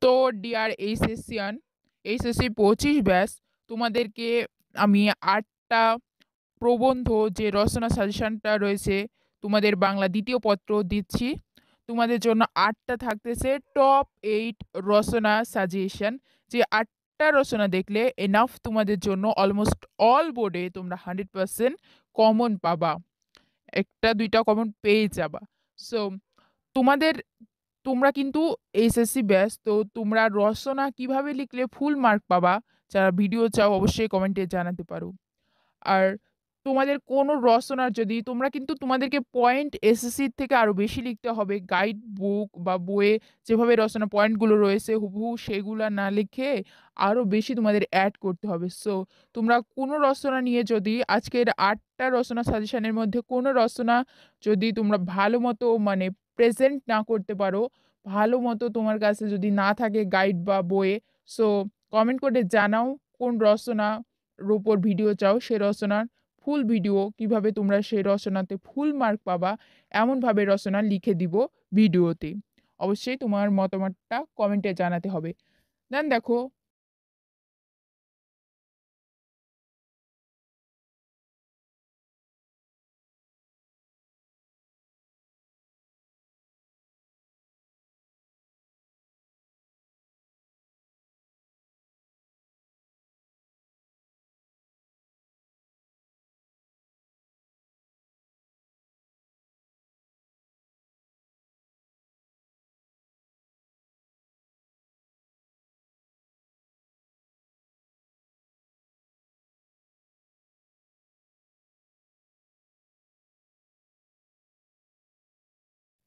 তো dear HSC 25 batch, তোমাদেরকে আমি 8টা প্রবন্ধ যে রচনা সাজেশনটা রয়েছে তোমাদের বাংলা দ্বিতীয় পত্র দিচ্ছি। তোমাদের জন্য 8টা থাকতেছে টপ 8 রচনা সাজেশন। যে 8টা রচনা দেখলে এনাফ তোমাদের জন্য, অলমোস্ট অল বোর্ডে তোমরা 100% কমন পাবা, একটা দুইটা কমন পেয়ে যাবা। সো তোমাদের তোমরা কিন্তু এইচএসসি ব্যাচ, তো তোমরা রচনা কিভাবে লিখলে ফুল মার্ক পাবা, যারা ভিডিও চাও অবশ্যই কমেন্টে জানাতে পারো। আর তোমাদের কোনো রচনার যদি তোমরা কিন্তু তোমাদেরকে পয়েন্ট এসএসসির থেকে আরও বেশি লিখতে হবে। গাইড বুক বা বইয়ে যেভাবে রচনা পয়েন্টগুলো রয়েছে হুবহু সেগুলো না লিখে আরও বেশি তোমাদের অ্যাড করতে হবে। সো তোমরা কোনো রচনা নিয়ে যদি আজকের 8টা রচনা সাজেশনের মধ্যে কোনো রচনা যদি তোমরা ভালো মতো মানে প্রেজেন্ট না করতে পারো, ভালো মতো তোমার কাছে যদি না থাকে গাইড বা বইয়ে, সো কমেন্ট করে জানাও কোন রচনা উপর ভিডিও চাও। সে রচনার ফুল ভিডিও কিভাবে তোমরা সেই রচনাতে ফুল মার্ক পাবা এমনভাবে রচনা লিখে দিব ভিডিওতে। অবশ্যই তোমার মতামতটা কমেন্টে জানাতে হবে। দেন দেখো,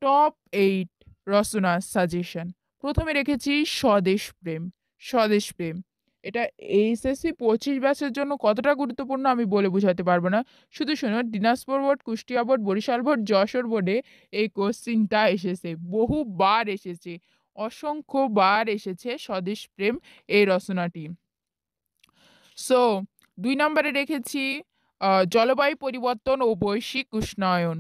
টপ 8 রচনা সাজেশন। প্রথমে রেখেছি স্বদেশ প্রেম। স্বদেশ প্রেম এটা এইচএসসি 25 ব্যাচের জন্য কতটা গুরুত্বপূর্ণ আমি বলে বোঝাতে পারবো না। শুধু শোনো, Dinajpur board, Kushtia board, Barishal board, Jessore বোর্ডে এই কোশ্চিনটা এসেছে, বহুবার এসেছে, অসংখ্যবার এসেছে স্বদেশ প্রেম এই রচনাটি। সো 2 নম্বরে রেখেছি জলবায়ু পরিবর্তন ও বৈশ্বিক উষ্ণায়ন।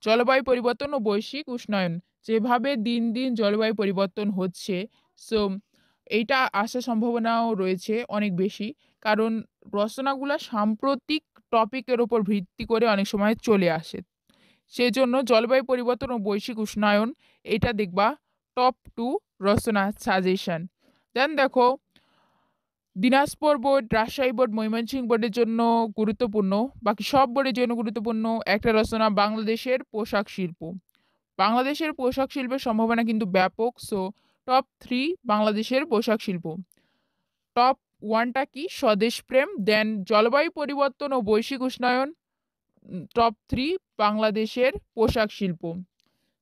জলবায়ু পরিবর্তন ও বৈশ্বিক উষ্ণায়ন, যেভাবে দিন দিন জলবায়ু পরিবর্তন হচ্ছে, সো এইটা আসার সম্ভাবনাও রয়েছে অনেক বেশি, কারণ রচনাগুলো সাম্প্রতিক টপিকের ওপর ভিত্তি করে অনেক সময় চলে আসে। সেজন্য জলবায়ু পরিবর্তন ও বৈশ্বিক উষ্ণায়ন এটা দেখবা টপ 2 রচনা সাজেশন। দেন দেখো, দিনাজপুর বোর্ড, রাজশাহী বোর্ড, ময়মনসিংহ বোর্ডের জন্য গুরুত্বপূর্ণ, বাকি সব বোর্ডের জন্য গুরুত্বপূর্ণ একটা রচনা বাংলাদেশের পোশাক শিল্প। বাংলাদেশের পোশাক শিল্পের সম্ভাবনা কিন্তু ব্যাপক। সো টপ 3 বাংলাদেশের পোশাক শিল্প। টপ 1টা কি? স্বদেশ প্রেম। দেন জলবায়ু পরিবর্তন ও বৈশ্বিক উষ্ণায়ন। টপ 3 বাংলাদেশের পোশাক শিল্প।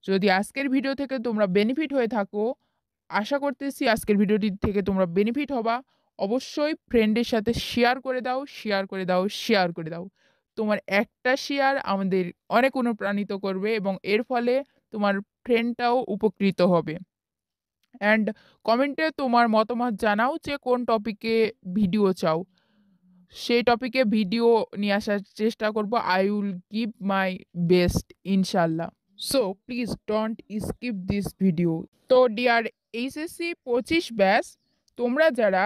যদি আজকের ভিডিও থেকে তোমরা বেনিফিট হয়ে থাকো, আশা করতেছি আজকের ভিডিওটি থেকে তোমরা বেনিফিট হবা। অবশ্যই ফ্রেন্ডের সাথে শেয়ার করে দাও, শেয়ার করে দাও, শেয়ার করে দাও। তোমার একটা শেয়ার আমাদের অনেক অনুপ্রাণিত করবে এবং এর ফলে তোমার ফ্রেন্ডটাও উপকৃত হবে। অ্যান্ড কমেন্টে তোমার মতামত জানাও যে কোন টপিকে ভিডিও চাও, সেই টপিকে ভিডিও নিয়ে আসার চেষ্টা করব। I will give my best ইনশাল্লাহ। So please don't skip this video. তো ডিয়ার এইচএসসি 25 ব্যাচ, তোমরা যারা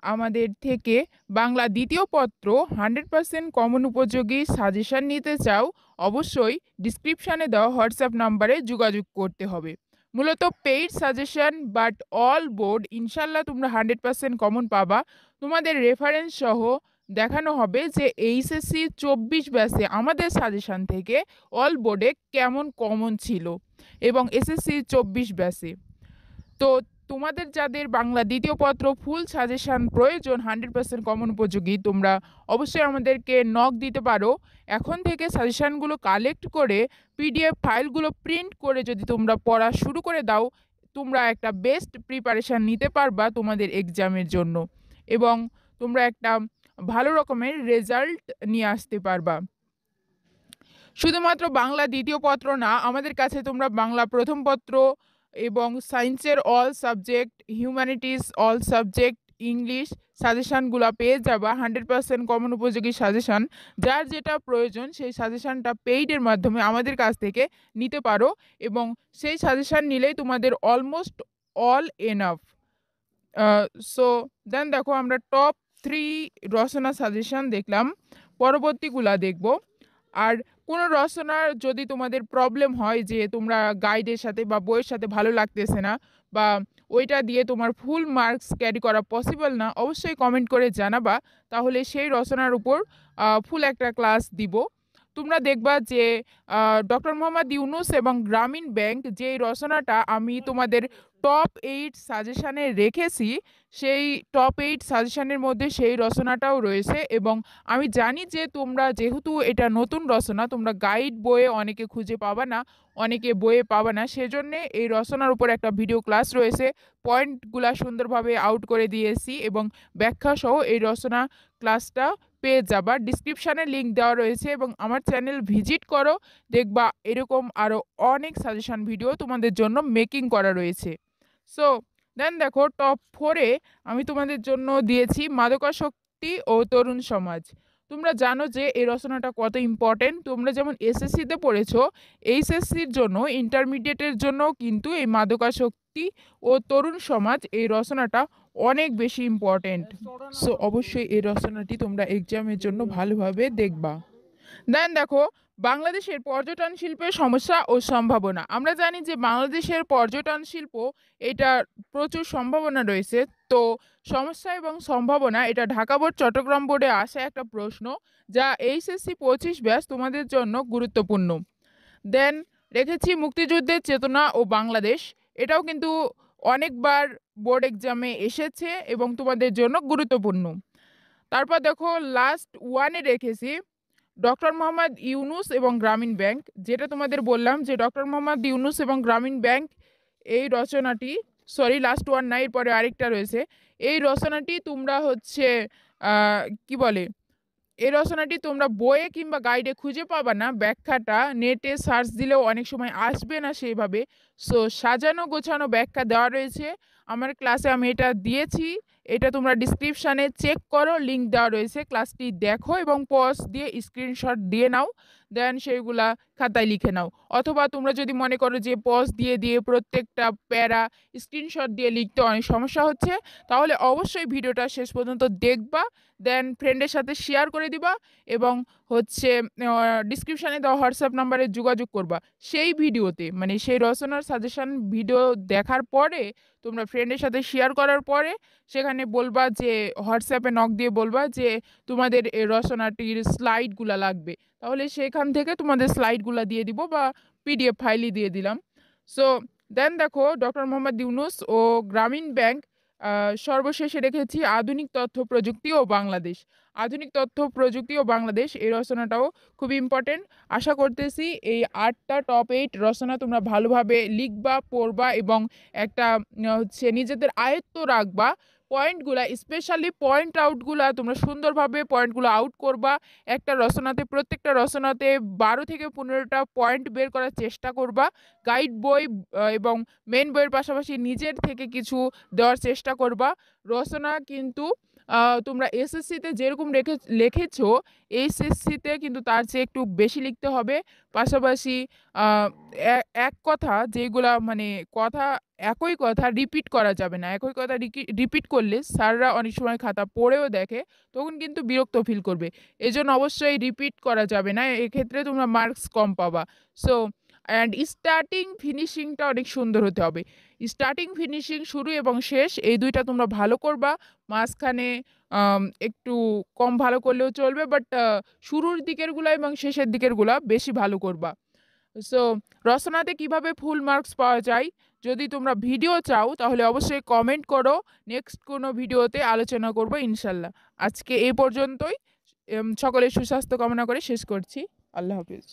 আমাদের থেকে বাংলা দ্বিতীয় পত্র 100% কমন উপযোগী সাজেশন নিতে চাও, অবশ্যই ডিসক্রিপশানে দেওয়া হোয়াটসঅ্যাপ নাম্বারে যোগাযোগ করতে হবে। মূলত paid suggestion, but all board ইনশাল্লাহ তোমরা 100% কমন পাবা। তোমাদের রেফারেন্স সহ দেখানো হবে যে এইচএসসি 24 ব্যাচে আমাদের সাজেশন থেকে অল বোর্ডে কেমন কমন ছিল এবং এসএসসি 24 ব্যাচে। তো তোমাদের যাদের বাংলা দ্বিতীয় পত্র ফুল সাজেশন প্রয়োজন 100% কমন উপযোগী, তোমরা অবশ্যই আমাদেরকে নক দিতে পারো। এখন থেকে সাজেশনগুলো কালেক্ট করে পিডিএফ ফাইলগুলো প্রিন্ট করে যদি তোমরা পড়া শুরু করে দাও, তোমরা একটা বেস্ট প্রিপারেশান নিতে পারবা তোমাদের এক্সামের জন্য এবং তোমরা একটা ভালো রকমের রেজাল্ট নিয়ে আসতে পারবা। শুধুমাত্র বাংলা দ্বিতীয় পত্র না, আমাদের কাছে তোমরা বাংলা প্রথম পত্র এবং সায়েন্সের all subject, humanities all subject, English সাজেশানগুলো পেয়ে যাবা 100% কমন উপযোগী সাজেশান। যার যেটা প্রয়োজন সেই সাজেশানটা পেইডের মাধ্যমে আমাদের কাছ থেকে নিতে পারো এবং সেই সাজেশান নিলেই তোমাদের almost all enough. So then দেখো আমরা টপ 3 রচনা সাজেশন দেখলাম। পরবর্তীগুলা দেখব। আর কোনো রচনার যদি তোমাদের প্রবলেম হয় যে তোমরা গাইডের সাথে বা বইয়ের সাথে ভালো লাগতেছে না, বা ওইটা দিয়ে তোমার ফুল মার্কস ক্যারি করা পসিবল না, অবশ্যই কমেন্ট করে জানাবা। তাহলে সেই রচনার উপর ফুল একটা ক্লাস দিব। তোমরা দেখবা যে ডক্টর মোহাম্মদ ইউনুস এবং গ্রামীণ ব্যাংক যেই রচনাটা আমি তোমাদের টপ 8 সাজেশানে রেখেছি, সেই টপ 8 সাজেশানের মধ্যে সেই রচনাটাও রয়েছে। এবং আমি জানি যে তোমরা যেহেতু এটা নতুন রচনা, তোমরা গাইড বইয়ে অনেকে খুঁজে পাবা না, অনেকে বইয়ে পাবা না, সেজন্যে এই রচনার উপর একটা ভিডিও ক্লাস রয়েছে। পয়েন্টগুলা সুন্দরভাবে আউট করে দিয়েছি এবং ব্যাখ্যা সহ এই রচনা ক্লাসটা পেয়ে যাবা। ডিসক্রিপশানে লিঙ্ক দেওয়া রয়েছে এবং আমার চ্যানেল ভিজিট করো, দেখবা এরকম আরও অনেক সাজেশান ভিডিও তোমাদের জন্য মেকিং করা রয়েছে। সো দেন দেখো টপ 4-এ আমি তোমাদের জন্য দিয়েছি মাদকাসক্তি ও তরুণ সমাজ। তোমরা জানো যে এই রচনাটা কত ইম্পর্টেন্ট। তোমরা যেমন এসএসসিতে পড়েছো, এইচএসসির জন্য, ইন্টারমিডিয়েটের জন্য কিন্তু এই মাদকাসক্তি ও তরুণ সমাজ এই রচনাটা অনেক বেশি ইম্পর্টেন্ট। সো অবশ্যই এই রচনাটি তোমরা এক্সামের জন্য ভালোভাবে দেখবা। দেন দেখো বাংলাদেশের পর্যটন শিল্পের সমস্যা ও সম্ভাবনা। আমরা জানি যে বাংলাদেশের পর্যটন শিল্প, এটা প্রচুর সম্ভাবনা রয়েছে। তো সমস্যা এবং সম্ভাবনা, এটা ঢাকা বোর্ড, চট্টগ্রাম বোর্ডে আসা একটা প্রশ্ন, যা এইচএসসি 25 ব্যাচ তোমাদের জন্য গুরুত্বপূর্ণ। দেন রেখেছি মুক্তিযুদ্ধের চেতনা ও বাংলাদেশ। এটাও কিন্তু অনেকবার বোর্ড এক্সামে এসেছে এবং তোমাদের জন্য গুরুত্বপূর্ণ। তারপর দেখো লাস্ট 1-এ রেখেছি ডক্টর মোহাম্মদ ইউনুস এবং গ্রামীণ ব্যাংক। যেটা তোমাদের বললাম যে ডক্টর মোহাম্মদ ইউনুস এবং গ্রামীণ ব্যাংক এই রচনাটি, সরি লাস্ট 1 না, এরপরে আরেকটা রয়েছে। এই রচনাটি তোমরা হচ্ছে কি বলে, এই রচনাটি তোমরা বইয়ে কিংবা গাইডে খুঁজে পাবা না। ব্যাখ্যাটা নেটে সার্চ দিলেও অনেক সময় আসবে না সেইভাবে। সো সাজানো গোছানো ব্যাখ্যা দেওয়া রয়েছে আমার ক্লাসে, আমি এটা দিয়েছি। এটা তোমরা ডিসক্রিপশানে চেক করো, লিঙ্ক দেওয়া রয়েছে। ক্লাসটি দেখো এবং পজ দিয়ে স্ক্রিনশট দিয়ে নাও, দেন সেইগুলা খাতায় লিখে নাও। অথবা তোমরা যদি মনে করো যে পজ দিয়ে দিয়ে প্রত্যেকটা প্যারা স্ক্রিনশট দিয়ে লিখতে অনেক সমস্যা হচ্ছে, তাহলে অবশ্যই ভিডিওটা শেষ পর্যন্ত দেখবা, দেন ফ্রেন্ডের সাথে শেয়ার করে দিবা এবং হচ্ছে ডিসক্রিপশানে দেওয়া হোয়াটসঅ্যাপ নাম্বারে যোগাযোগ করবা। সেই ভিডিওতে মানে সেই রচনার সাজেশন ভিডিও দেখার পরে, তোমরা ফ্রেন্ডের সাথে শেয়ার করার পরে সেখানে বলবা যে হোয়াটসঅ্যাপে নক দিয়ে বলবা যে তোমাদের এই রচনাটির স্লাইডগুলা লাগবে। তাহলে সেখান থেকে তোমাদের স্লাইডগুলা দিয়ে দিব বা পিডিএফ ফাইলই দিয়ে দিলাম। সো দেন দেখো ডক্টর মোহাম্মদ ইউনুস ও গ্রামীণ ব্যাংক, সর্বশেষে রেখেছি আধুনিক তথ্য প্রযুক্তি ও বাংলাদেশ। আধুনিক তথ্য প্রযুক্তি ও বাংলাদেশ এই রচনাটাও খুবই ইম্পর্টেন্ট। আশা করতেছি এই 8টা টপ 8 রচনা তোমরা ভালোভাবে লিখবা, পড়বা এবং একটা হচ্ছে নিজেদের আয়ত্ত রাখবা। পয়েন্টগুলা, স্পেশালি পয়েন্ট আউটগুলা তোমরা সুন্দরভাবে পয়েন্টগুলো আউট করবা। একটা রচনাতে, প্রত্যেকটা রচনাতে 12 থেকে 15টা পয়েন্ট বের করার চেষ্টা করবা। গাইড বই এবং মেন বইয়ের পাশাপাশি নিজের থেকে কিছু দেওয়ার চেষ্টা করবা। রচনা কিন্তু তোমরা এসএসসিতে যেরকম লিখেছো, এইচএসসিতে কিন্তু তার চেয়ে একটু বেশি লিখতে হবে। পাশাপাশি এক কথা যেগুলা মানে কথা, একই কথা রিপিট করা যাবে না। একই কথা রিপিট করলে স্যাররা অনেক সময় খাতা পড়েও দেখে, তখন কিন্তু বিরক্ত ফিল করবে। এজন্য অবশ্যই রিপিট করা যাবে না, এক্ষেত্রে তোমরা মার্কস কম পাবা। সো অ্যান্ড স্টার্টিং ফিনিশিংটা অনেক সুন্দর হতে হবে। স্টার্টিং ফিনিশিং, শুরু এবং শেষ, এই দুইটা তোমরা ভালো করবা। মাঝখানে একটু কম ভালো করলেও চলবে, বাট শুরুর দিকেরগুলা এবং শেষের দিকেরগুলা বেশি ভালো করবা। সো রচনাতে কিভাবে ফুল মার্কস পাওয়া যায়, যদি তোমরা ভিডিও চাও তাহলে অবশ্যই কমেন্ট করো, নেক্সট কোনো ভিডিওতে আলোচনা করবো ইনশাল্লাহ। আজকে এই পর্যন্তই। সকলের সুস্বাস্থ্য কামনা করে শেষ করছি। আল্লাহ হাফিজ।